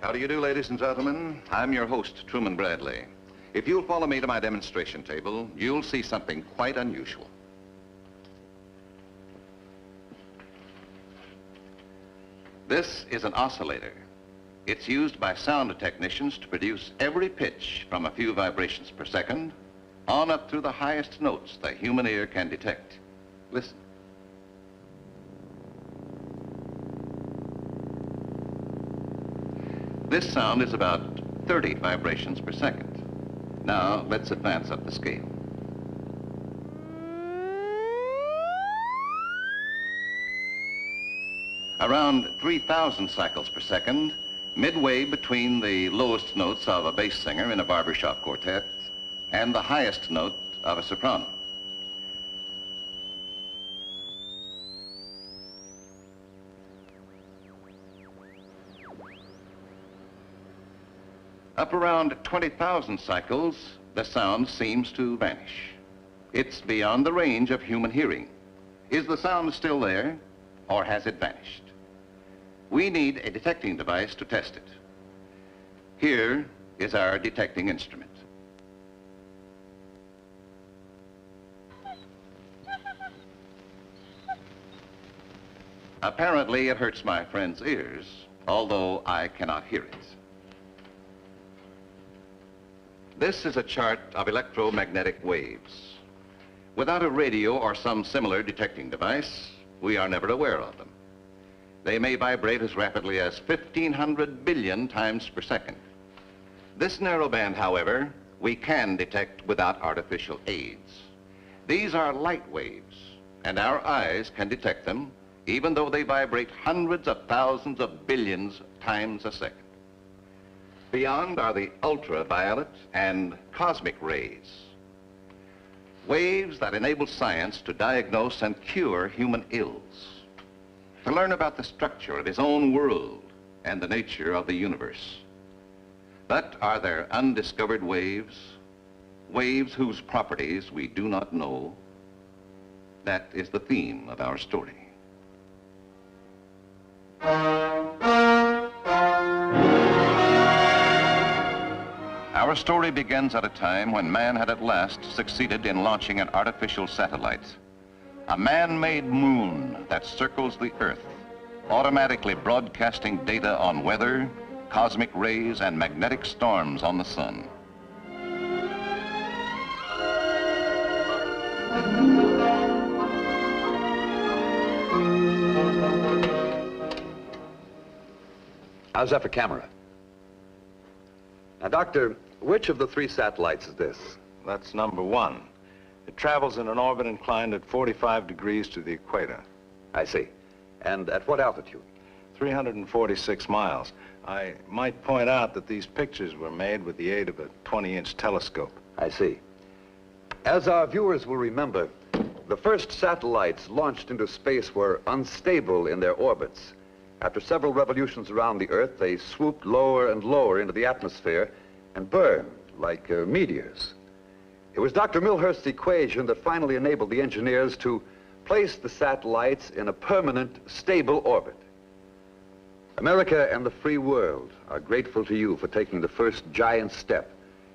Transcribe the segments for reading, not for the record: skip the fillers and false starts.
How do you do, ladies and gentlemen? I'm your host, Truman Bradley. If you'll follow me to my demonstration table, you'll see something quite unusual. This is an oscillator. It's used by sound technicians to produce every pitch from a few vibrations per second on up through the highest notes the human ear can detect. Listen. This sound is about 30 vibrations per second. Now, let's advance up the scale. Around 3,000 cycles per second, midway between the lowest notes of a bass singer in a barbershop quartet and the highest note of a soprano. Up around 20,000 cycles, the sound seems to vanish. It's beyond the range of human hearing. Is the sound still there, or has it vanished? We need a detecting device to test it. Here is our detecting instrument. Apparently, it hurts my friend's ears, although I cannot hear it. This is a chart of electromagnetic waves. Without a radio or some similar detecting device, we are never aware of them. They may vibrate as rapidly as 1,500 billion times per second. This narrowband, however, we can detect without artificial aids. These are light waves, and our eyes can detect them even though they vibrate hundreds of thousands of billions times a second. Beyond are the ultraviolet and cosmic rays, waves that enable science to diagnose and cure human ills, to learn about the structure of his own world and the nature of the universe. But are there undiscovered waves, waves whose properties we do not know? That is the theme of our story. Our story begins at a time when man had at last succeeded in launching an artificial satellite, a man-made moon that circles the Earth, automatically broadcasting data on weather, cosmic rays, and magnetic storms on the sun. How's that for camera? Now, Doctor, which of the three satellites is this? That's number one. It travels in an orbit inclined at 45 degrees to the equator. I see. And at what altitude? 346 miles. I might point out that these pictures were made with the aid of a 20-inch telescope. I see. As our viewers will remember, the first satellites launched into space were unstable in their orbits. After several revolutions around the Earth, they swooped lower and lower into the atmosphere and burned like meteors. It was Dr. Milhurst's equation that finally enabled the engineers to place the satellites in a permanent, stable orbit. America and the free world are grateful to you for taking the first giant step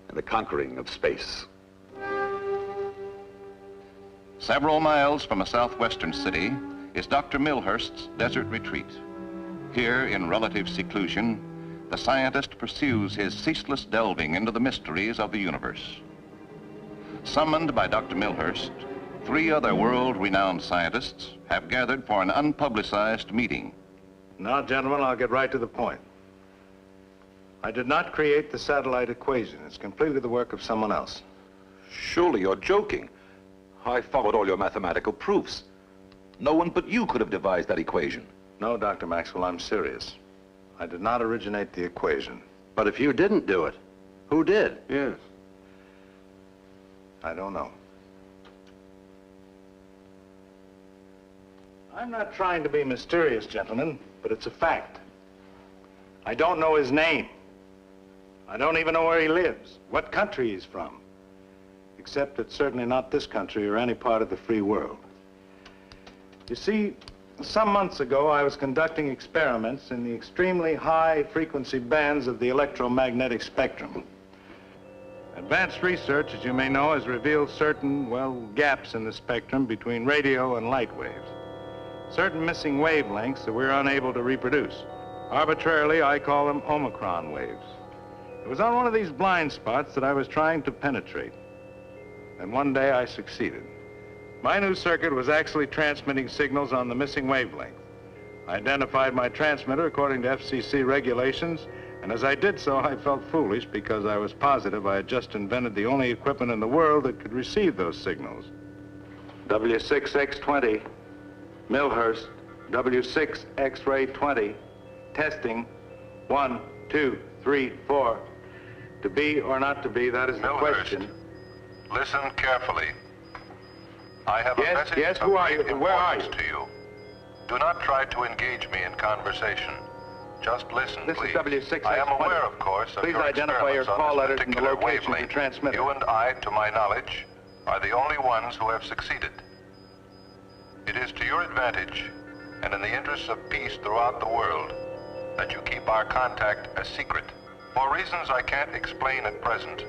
in the conquering of space. Several miles from a southwestern city is Dr. Milhurst's desert retreat. Here, in relative seclusion, the scientist pursues his ceaseless delving into the mysteries of the universe. Summoned by Dr. Milhurst, 3 other world-renowned scientists have gathered for an unpublicized meeting. Now, gentlemen, I'll get right to the point. I did not create the satellite equation. It's completely the work of someone else. Surely you're joking. I followed all your mathematical proofs. No one but you could have devised that equation. No, Dr. Maxwell, I'm serious. I did not originate the equation. But if you didn't do it, who did? Yes. I don't know. I'm not trying to be mysterious, gentlemen, but it's a fact. I don't know his name. I don't even know where he lives, what country he's from. Except it's certainly not this country or any part of the free world. You see, some months ago, I was conducting experiments in the extremely high frequency bands of the electromagnetic spectrum. Advanced research, as you may know, has revealed certain, well, gaps in the spectrum between radio and light waves. Certain missing wavelengths that we're unable to reproduce. Arbitrarily, I call them Omicron waves. It was on one of these blind spots that I was trying to penetrate. And one day I succeeded. My new circuit was actually transmitting signals on the missing wavelength. I identified my transmitter according to FCC regulations, and as I did so, I felt foolish because I was positive I had just invented the only equipment in the world that could receive those signals. W6X20, Milhurst, W6 X-ray 20, testing, 1, 2, 3, 4. To be or not to be, that is the question. Listen carefully. I have a message Yes, who are you? of Where are importance you? to you. Do not try to engage me in conversation. Just listen, This please. is W6X20. I am aware, of course, of Please your identify your experiments on call this letters and the particular location of your wavelength. transmitter. You and I, to my knowledge, are the only ones who have succeeded. It is to your advantage, and in the interests of peace throughout the world, that you keep our contact a secret. For reasons I can't explain at present,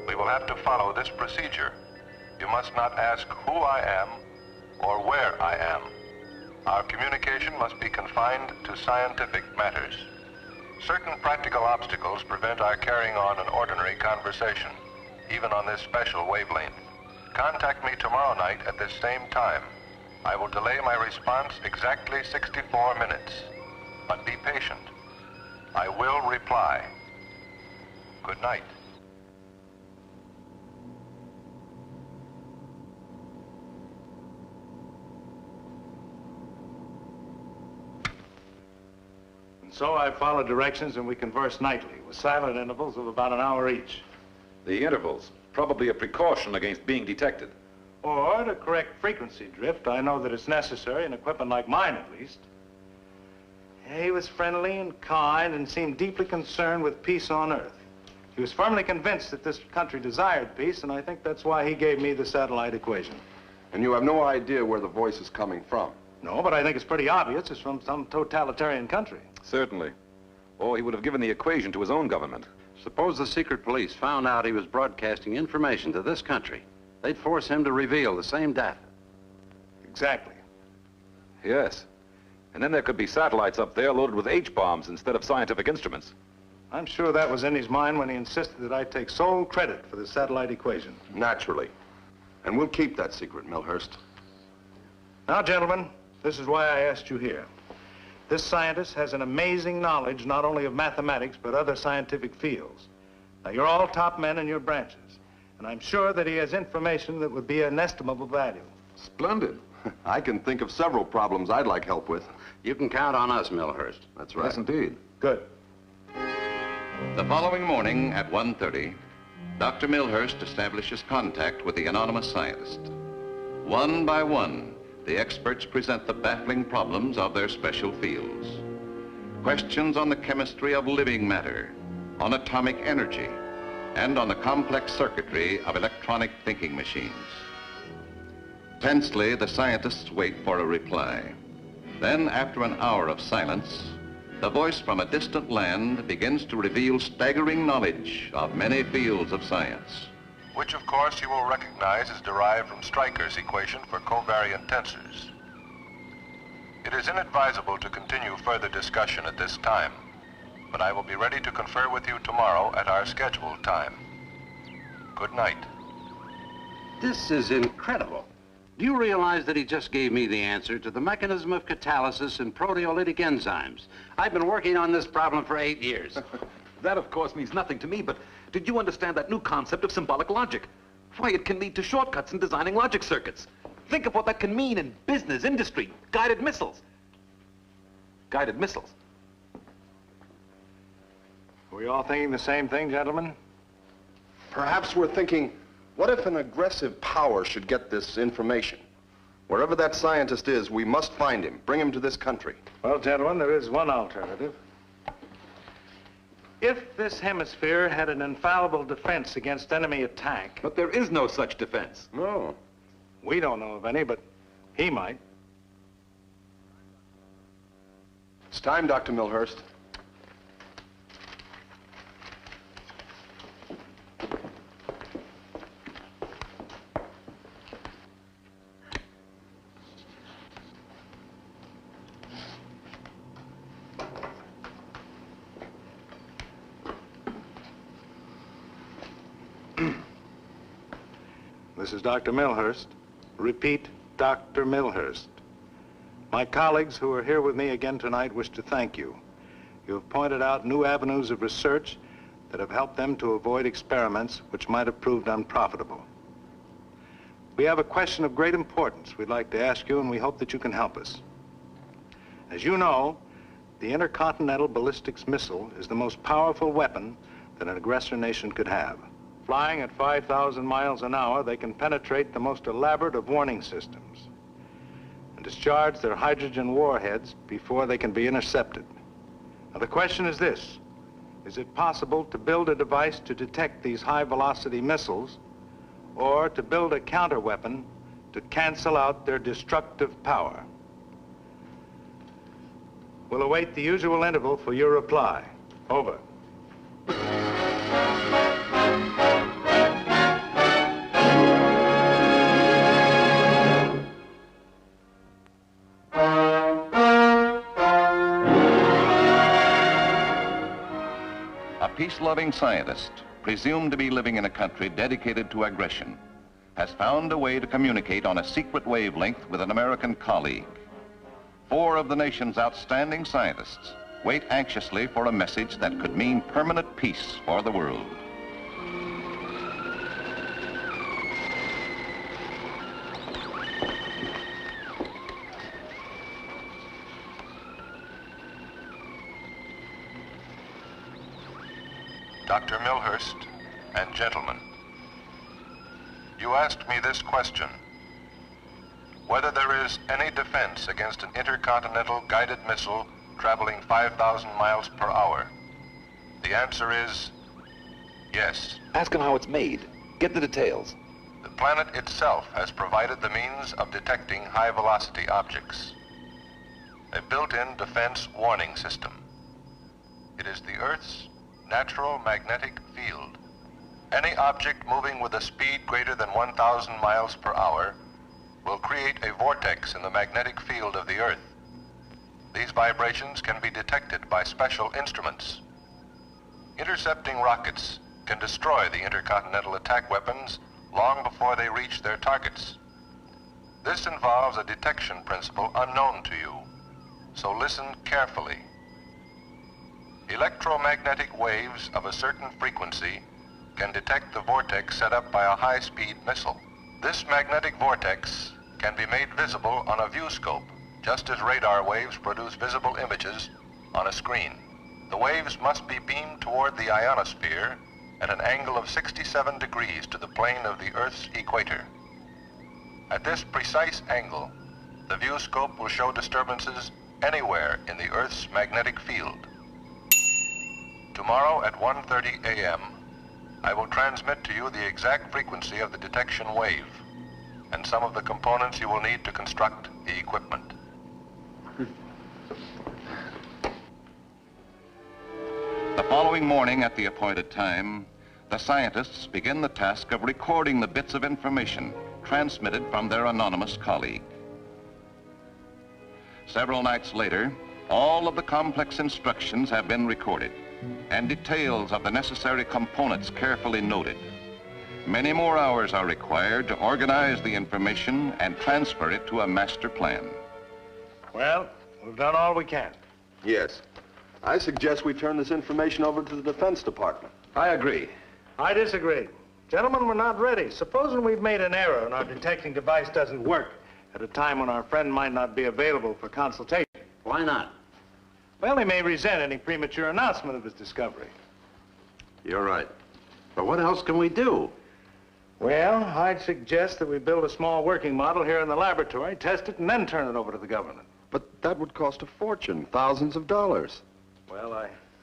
we will have to follow this procedure. You must not ask who I am or where I am. Our communication must be confined to scientific matters. Certain practical obstacles prevent our carrying on an ordinary conversation, even on this special wavelength. Contact me tomorrow night at this same time. I will delay my response exactly 64 minutes. But be patient. I will reply. Good night. And so I followed directions and we conversed nightly, with silent intervals of about an hour each. The intervals, probably a precaution against being detected. Or to correct frequency drift, I know that it's necessary in equipment like mine, at least. He was friendly and kind and seemed deeply concerned with peace on Earth. He was firmly convinced that this country desired peace, and I think that's why he gave me the satellite equation. And you have no idea where the voice is coming from? No, but I think it's pretty obvious it's from some totalitarian country. Certainly. Or he would have given the equation to his own government. Suppose the secret police found out he was broadcasting information to this country. They'd force him to reveal the same data. Exactly. Yes. And then there could be satellites up there loaded with H-bombs instead of scientific instruments. I'm sure that was in his mind when he insisted that I take sole credit for the satellite equation. Naturally. And we'll keep that secret, Milhurst. Now, gentlemen, this is why I asked you here. This scientist has an amazing knowledge not only of mathematics, but other scientific fields. Now, you're all top men in your branches, and I'm sure that he has information that would be inestimable value. Splendid. I can think of several problems I'd like help with. You can count on us, Milhurst. That's right. Yes, indeed. Good. The following morning at 1:30, Dr. Milhurst establishes contact with the anonymous scientist. One by one, the experts present the baffling problems of their special fields. Questions on the chemistry of living matter, on atomic energy, and on the complex circuitry of electronic thinking machines. Tensely, the scientists wait for a reply. Then, after an hour of silence, the voice from a distant land begins to reveal staggering knowledge of many fields of science. Which, of course, you will recognize is derived from Stryker's equation for covariant tensors. It is inadvisable to continue further discussion at this time. but I will be ready to confer with you tomorrow at our scheduled time. Good night. This is incredible. Do you realize that he just gave me the answer to the mechanism of catalysis in proteolytic enzymes? I've been working on this problem for 8 years. That, of course, means nothing to me, but did you understand that new concept of symbolic logic? Why, it can lead to shortcuts in designing logic circuits. Think of what that can mean in business, industry, guided missiles. Guided missiles. Are we all thinking the same thing, gentlemen? Perhaps we're thinking, what if an aggressive power should get this information? Wherever that scientist is, we must find him, bring him to this country. Well, gentlemen, there is one alternative. If this hemisphere had an infallible defense against enemy attack, But there is no such defense. No. we don't know of any, but he might. It's time, Dr. Milhurst. This is Dr. Milhurst. Repeat, Dr. Milhurst. My colleagues who are here with me again tonight wish to thank you. You have pointed out new avenues of research that have helped them to avoid experiments which might have proved unprofitable. We have a question of great importance we'd like to ask you, and we hope that you can help us. As you know, the intercontinental ballistics missile is the most powerful weapon that an aggressor nation could have. Flying at 5,000 miles an hour, they can penetrate the most elaborate of warning systems and discharge their hydrogen warheads before they can be intercepted. Now, the question is this: is it possible to build a device to detect these high-velocity missiles, or to build a counter-weapon to cancel out their destructive power? We'll await the usual interval for your reply. Over. A peace-loving scientist, presumed to be living in a country dedicated to aggression, has found a way to communicate on a secret wavelength with an American colleague. 4 of the nation's outstanding scientists wait anxiously for a message that could mean permanent peace for the world. Dr. Milhurst and gentlemen, you asked me this question: whether there is any defense against an intercontinental guided missile traveling 5,000 miles per hour. The answer is yes. Ask him how it's made. Get the details. The planet itself has provided the means of detecting high-velocity objects. A built-in defense warning system. It is the Earth's natural magnetic field. Any object moving with a speed greater than 1,000 miles per hour will create a vortex in the magnetic field of the Earth. These vibrations can be detected by special instruments. Intercepting rockets can destroy the intercontinental attack weapons long before they reach their targets. This involves a detection principle unknown to you, so listen carefully. Electromagnetic waves of a certain frequency can detect the vortex set up by a high-speed missile. This magnetic vortex can be made visible on a viewscope, just as radar waves produce visible images on a screen. The waves must be beamed toward the ionosphere at an angle of 67 degrees to the plane of the Earth's equator. At this precise angle, the viewscope will show disturbances anywhere in the Earth's magnetic field. Tomorrow at 1:30 a.m., I will transmit to you the exact frequency of the detection wave and some of the components you will need to construct the equipment. The following morning at the appointed time, the scientists begin the task of recording the bits of information transmitted from their anonymous colleague. Several nights later, All of the complex instructions have been recorded and details of the necessary components carefully noted. Many more hours are required to organize the information and transfer it to a master plan. Well, we've done all we can. Yes. I suggest we turn this information over to the Defense Department. I agree. I disagree. Gentlemen, we're not ready. Supposing we've made an error and our detecting device doesn't work at a time when our friend might not be available for consultation. Why not? Well, he may resent any premature announcement of his discovery. You're right. But what else can we do? Well, I'd suggest that we build a small working model here in the laboratory, test it, and then turn it over to the government. But that would cost a fortune, thousands of dollars. Well,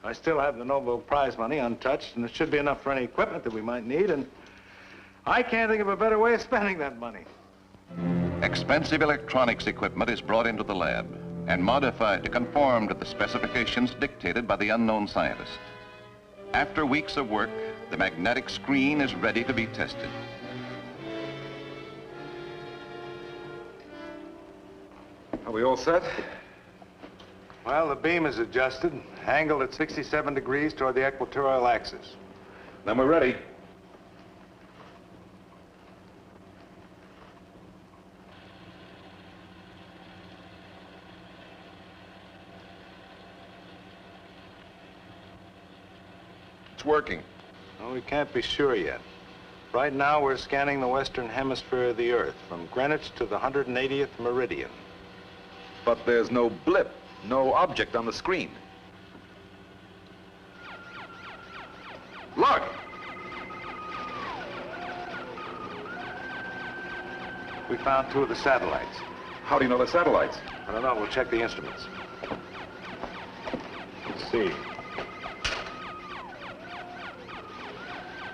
I still have the Nobel Prize money untouched, and it should be enough for any equipment that we might need, and I can't think of a better way of spending that money. Expensive electronics equipment is brought into the lab and modified to conform to the specifications dictated by the unknown scientist. After weeks of work, the magnetic screen is ready to be tested. Are we all set? Well, the beam is adjusted, angled at 67 degrees toward the equatorial axis. Then we're ready. It's working. Well, we can't be sure yet. Right now, we're scanning the western hemisphere of the Earth, from Greenwich to the 180th meridian. But there's no blip, no object on the screen. Look! We found two of the satellites. How do you know the satellites? I don't know. We'll check the instruments. Let's see.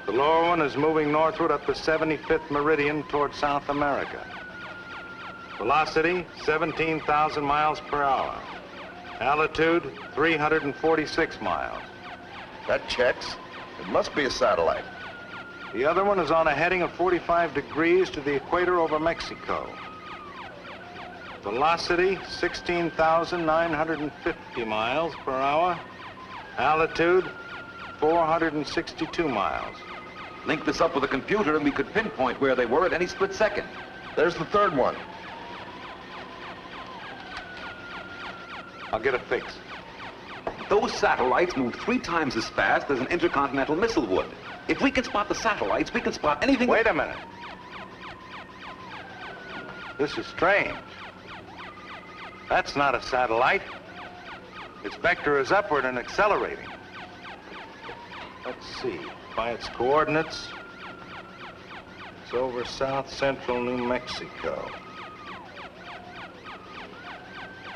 The lower one is moving northward up the 75th meridian toward South America. Velocity, 17,000 miles per hour. Altitude, 346 miles. That checks. It must be a satellite. The other one is on a heading of 45 degrees to the equator over Mexico. Velocity, 16,950 miles per hour. Altitude, 462 miles. Link this up with a computer and we could pinpoint where they were at any split second. There's the third one. I'll get a fix. Those satellites move 3 times as fast as an intercontinental missile would. If we can spot the satellites, we can spot anything... Wait a minute. This is strange. That's not a satellite. Its vector is upward and accelerating. Let's see. By its coordinates, it's over south-central New Mexico.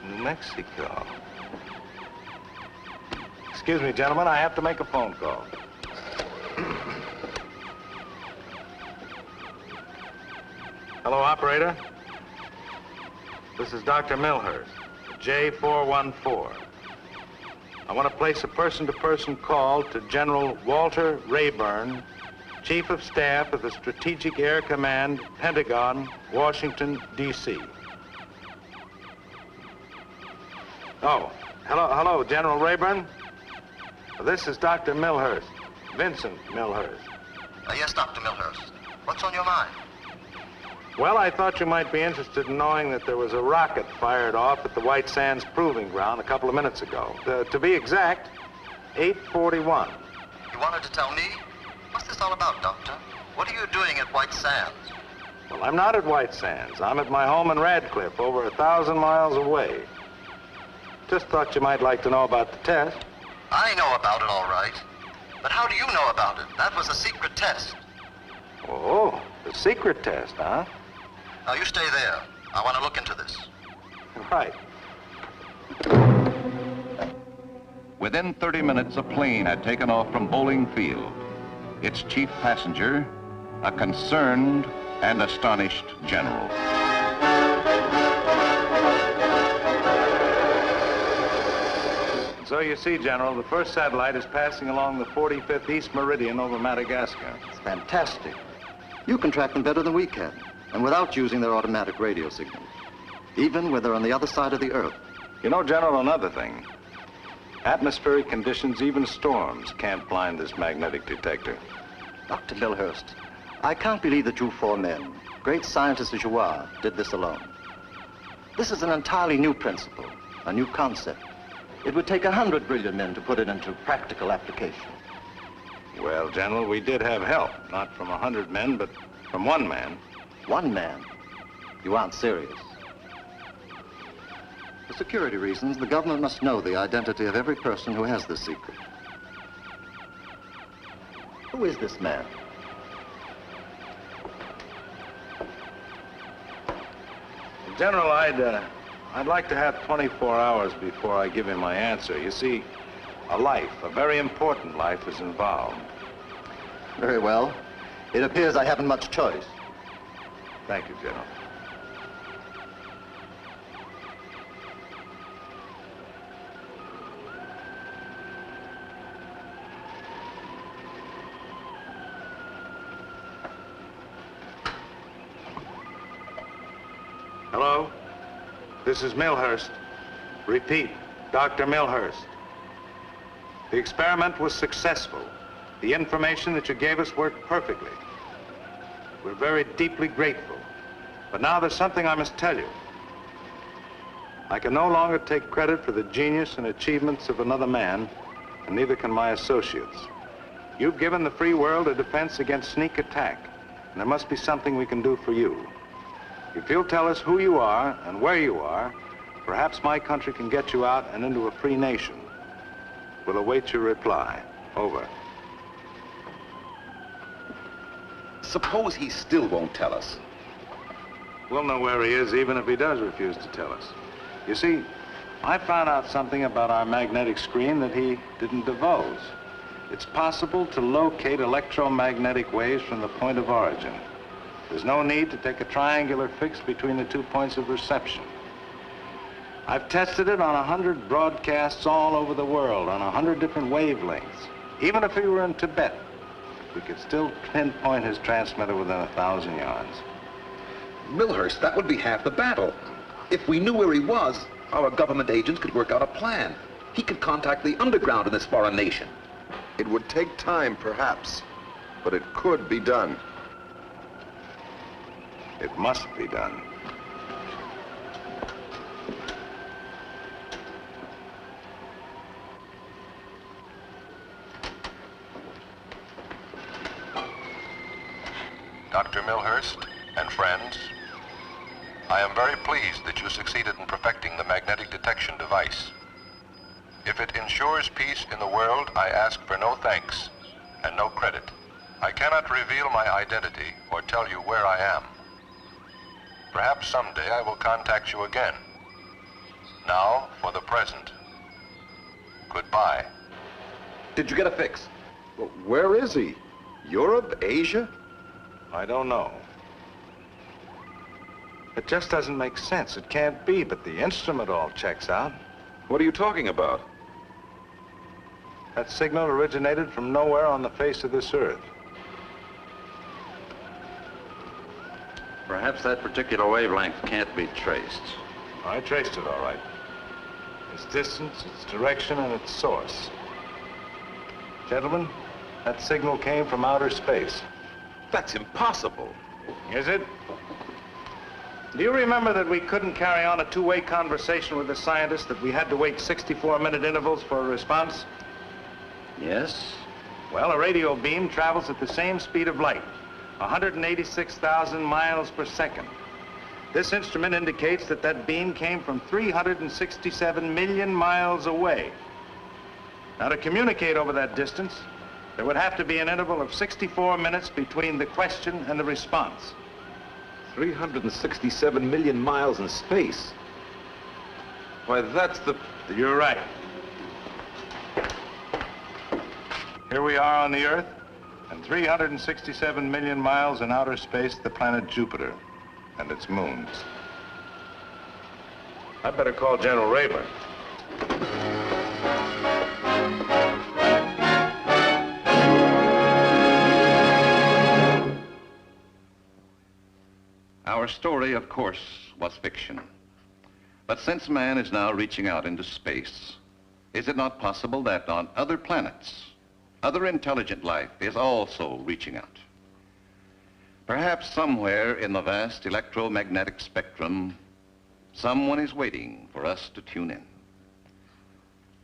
New Mexico. Excuse me, gentlemen, I have to make a phone call. Hello, operator. This is Dr. Milhurst, J414. I want to place a person-to-person call to General Walter Rayburn, Chief of Staff of the Strategic Air Command, Pentagon, Washington, D.C. Oh, hello, General Rayburn. This is Dr. Milhurst, Vincent Milhurst. Yes, Dr. Milhurst. What's on your mind? Well, I thought you might be interested in knowing that there was a rocket fired off at the White Sands Proving Ground a couple of minutes ago. To be exact, 8:41. You wanted to tell me? What's this all about, Doctor? What are you doing at White Sands? Well, I'm not at White Sands. I'm at my home in Radcliffe, over 1,000 miles away. Just thought you might like to know about the test. I know about it, all right. But how do you know about it? That was a secret test. Oh, the secret test, huh? Now, you stay there. I want to look into this. Right. Within 30 minutes, a plane had taken off from Bowling Field. Its chief passenger, a concerned and astonished general. So you see, General, the first satellite is passing along the 45th East Meridian over Madagascar. It's fantastic. You can track them better than we can, and without using their automatic radio signals, even when they're on the other side of the Earth. You know, General, another thing. Atmospheric conditions, even storms, can't blind this magnetic detector. Dr. Milhurst, I can't believe that you four men, great scientists as you are, did this alone. This is an entirely new principle, a new concept. It would take 100 brilliant men to put it into practical application. Well, General, we did have help, not from 100 men, but from one man. One man? You aren't serious. For security reasons, the government must know the identity of every person who has this secret. Who is this man? General, I'd like to have 24 hours before I give him my answer. You see, a life, a very important life, is involved. Very well. It appears I haven't much choice. Thank you, General. Hello? This is Milhurst. Repeat, Dr. Milhurst. The experiment was successful. The information that you gave us worked perfectly. We're very deeply grateful. But now there's something I must tell you. I can no longer take credit for the genius and achievements of another man, and neither can my associates. You've given the free world a defense against sneak attack, and there must be something we can do for you. If you'll tell us who you are and where you are, perhaps my country can get you out and into a free nation. We'll await your reply. Over. Suppose he still won't tell us. We'll know where he is even if he does refuse to tell us. You see, I found out something about our magnetic screen that he didn't divulge. It's possible to locate electromagnetic waves from the point of origin. There's no need to take a triangular fix between the 2 points of reception. I've tested it on 100 broadcasts all over the world, on 100 different wavelengths. Even if he were in Tibet, we could still pinpoint his transmitter within 1,000 yards. Milhurst, that would be half the battle. If we knew where he was, our government agents could work out a plan. He could contact the underground in this foreign nation. It would take time, perhaps, but it could be done. It must be done. Dr. Milhurst and friends, I am very pleased that you succeeded in perfecting the magnetic detection device. If it ensures peace in the world, I ask for no thanks and no credit. I cannot reveal my identity or tell you where I am. Perhaps someday I will contact you again. Now, for the present, goodbye. Did you get a fix? Well, where is he? Europe? Asia? I don't know. It just doesn't make sense. It can't be, but the instrument all checks out. What are you talking about? That signal originated from nowhere on the face of this earth. Perhaps that particular wavelength can't be traced. I traced it all right. Its distance, its direction, and its source. Gentlemen, that signal came from outer space. That's impossible. Is it? Do you remember that we couldn't carry on a two-way conversation with the scientist, that we had to wait 64-minute intervals for a response? Yes? Well, a radio beam travels at the same speed of light, 186,000 miles per second. This instrument indicates that that beam came from 367 million miles away. Now, to communicate over that distance, there would have to be an interval of 64 minutes between the question and the response. 367 million miles in space. Why, that's the... You're right. Here we are on the Earth, and 367 million miles in outer space, the planet Jupiter and its moons. I'd better call General Rayburn. Our story, of course, was fiction. But since man is now reaching out into space, is it not possible that on other planets, other intelligent life is also reaching out? Perhaps somewhere in the vast electromagnetic spectrum, someone is waiting for us to tune in.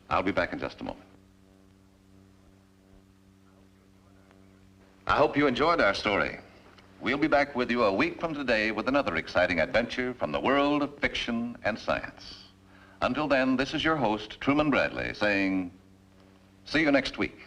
I'll be back in just a moment. I hope you enjoyed our story. We'll be back with you a week from today with another exciting adventure from the world of fiction and science. Until then, this is your host, Truman Bradley, saying, see you next week.